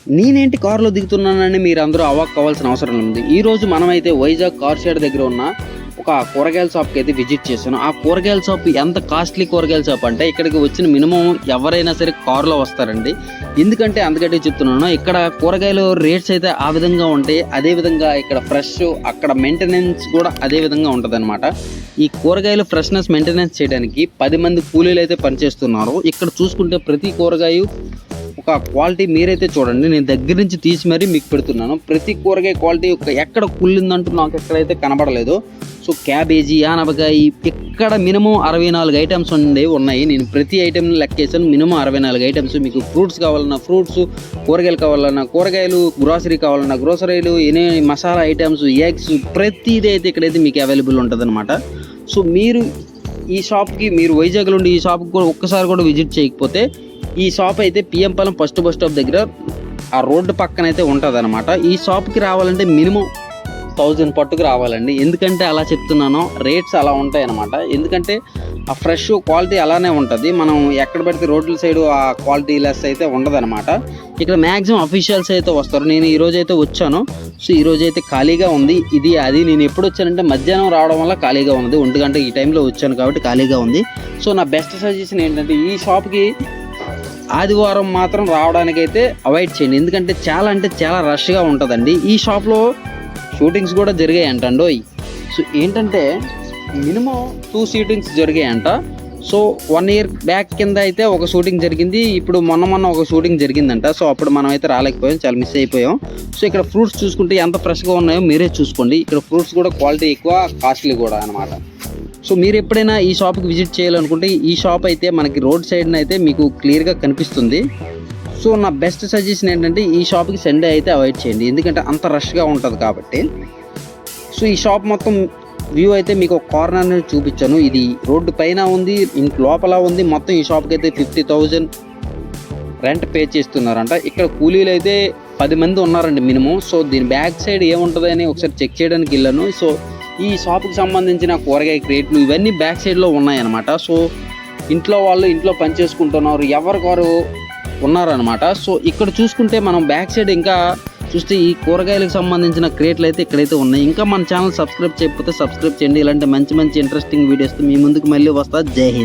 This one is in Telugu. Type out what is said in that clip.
నేనేంటి కారులో దిగుతున్నానని మీరు అందరూ అవాక్ అవ్వాల్సిన అవసరం ఉంది. ఈరోజు మనమైతే వైజాగ్ కార్ షెడ్ దగ్గర ఉన్న ఒక కూరగాయల షాప్కి అయితే విజిట్ చేశాను. ఆ కూరగాయల షాప్ ఎంత కాస్ట్లీ కూరగాయల షాప్ అంటే ఇక్కడికి వచ్చిన మినిమం ఎవరైనా సరే కారులో వస్తారండి. ఎందుకంటే అందుకంటే చెప్తున్నాను, ఇక్కడ కూరగాయలు రేట్స్ అయితే ఆ విధంగా ఉంటాయి. అదేవిధంగా ఇక్కడ ఫ్రెష్, అక్కడ మెయింటెనెన్స్ కూడా అదే విధంగా ఉంటుంది అనమాట. ఈ కూరగాయలు ఫ్రెష్నెస్ మెయింటెనెన్స్ చేయడానికి 10 మంది కూలీలు అయితే పనిచేస్తున్నారు. ఇక్కడ చూసుకుంటే ప్రతి కూరగాయ ఒక క్వాలిటీ మీరైతే చూడండి, నేను దగ్గర నుంచి తీసి మరీ మీకు పెడుతున్నాను. ప్రతి కూరగాయ క్వాలిటీ ఎక్కడ కుళ్ళిందంటూ నాకు ఎక్కడైతే కనబడలేదు. సో క్యాబేజీ, ఆనపకాయ, ఇక్కడ మినిమం 64 ఐటమ్స్ ఉన్నాయి. నేను ప్రతి ఐటెంని లెక్కేసాను. Minimum 64 items. మీకు ఫ్రూట్స్ కావాలన్నా ఫ్రూట్స్, కూరగాయలు కావాలన్నా కూరగాయలు, గ్రోసరీ కావాలన్నా గ్రోసరీలు, ఎన్ని మసాలా ఐటమ్స్, ఎగ్స్, ప్రతిదీ అయితే ఇక్కడైతే మీకు అవైలబుల్ ఉంటుంది అనమాట. సో మీరు ఈ షాప్కి, మీరు వైజాగ్లో ఉండి ఈ షాప్కి కూడా ఒక్కసారి కూడా విజిట్ చేయకపోతే, ఈ షాప్ అయితే PM Palem first bus stop దగ్గర ఆ రోడ్డు పక్కన అయితే ఉంటుంది అనమాట. ఈ షాప్కి రావాలంటే మినిమం 1000 పట్టుకు రావాలండి. ఎందుకంటే అలా చెప్తున్నానో, రేట్స్ అలా ఉంటాయి అనమాట. ఎందుకంటే ఆ ఫ్రెష్ క్వాలిటీ అలానే ఉంటుంది. మనం ఎక్కడ పడితే రోడ్ల సైడ్ ఆ క్వాలిటీ లెస్ అయితే ఉండదు అనమాట. ఇక్కడ మ్యాక్సిమం అఫీషియల్స్ అయితే వస్తారు. నేను ఈరోజు అయితే వచ్చాను. సో ఈరోజు అయితే ఖాళీగా ఉంది. అది నేను ఎప్పుడు వచ్చానంటే మధ్యాహ్నం రావడం వల్ల ఖాళీగా ఉంది. 1 గంట ఈ టైంలో వచ్చాను కాబట్టి ఖాళీగా ఉంది. సో నా బెస్ట్ సజెషన్ ఏంటంటే ఈ షాప్కి ఆదివారం మాత్రం రావడానికైతే అవాయిడ్ చేయండి. ఎందుకంటే చాలా రష్గా ఉంటుందండి. ఈ షాప్లో షూటింగ్స్ కూడా జరిగాయంటండోయ్. సో ఏంటంటే మినిమం 2 షూటింగ్స్ జరిగాయంట. సో 1 year బ్యాక్ కింద అయితే ఒక షూటింగ్ జరిగింది. ఇప్పుడు మొన్న ఒక షూటింగ్ జరిగిందంట. సో అప్పుడు మనం అయితే రాలేకపోయాం, చాలా మిస్ అయిపోయాం. సో ఇక్కడ ఫ్రూట్స్ చూసుకుంటే ఎంత ఫ్రెష్గా ఉన్నాయో మీరే చూసుకోండి. ఇక్కడ ఫ్రూట్స్ కూడా క్వాలిటీ ఎక్కువ, కాస్ట్లీ కూడా అనమాట. సో మీరు ఎప్పుడైనా ఈ షాప్కి విజిట్ చేయాలనుకుంటే ఈ షాప్ అయితే మనకి రోడ్ సైడ్న అయితే మీకు క్లియర్గా కనిపిస్తుంది. సో నా బెస్ట్ సజెషన్ ఏంటంటే ఈ షాప్కి సండే అయితే అవాయిడ్ చేయండి. ఎందుకంటే అంత రష్గా ఉంటుంది కాబట్టి. సో ఈ షాప్ మొత్తం వ్యూ అయితే మీకు ఒక కార్నర్ అనేది చూపించాను. ఇది రోడ్డు పైన ఉంది, ఇంటి లోపల ఉంది. మొత్తం ఈ షాప్కి అయితే 50,000 రెంట్ పే చేస్తున్నారంట. ఇక్కడ కూలీలు అయితే 10 మంది ఉన్నారండి మినిమం. సో దీని బ్యాక్ సైడ్ ఏముంటుందని ఒకసారి చెక్ చేయడానికి వెళ్ళాను. సో ఈ షాప్కి సంబంధించిన కూరగాయ క్రేట్లు ఇవన్నీ బ్యాక్ సైడ్లో ఉన్నాయన్నమాట. సో ఇంట్లో వాళ్ళు ఇంట్లో పని చేసుకుంటున్నారు, ఎవరికారు ఉన్నారనమాట. సో ఇక్కడ చూసుకుంటే మనం బ్యాక్ సైడ్ ఇంకా చూస్తే ఈ కూరగాయలకు సంబంధించిన క్రేట్లు అయితే ఇక్కడైతే ఉన్నాయి. ఇంకా మన ఛానల్ సబ్స్క్రైబ్ చేయకపోతే సబ్స్క్రైబ్ చేయండి. ఇలాంటి మంచి ఇంట్రెస్టింగ్ వీడియోస్తో మీ ముందుకు మళ్ళీ వస్తా. జై హింద్.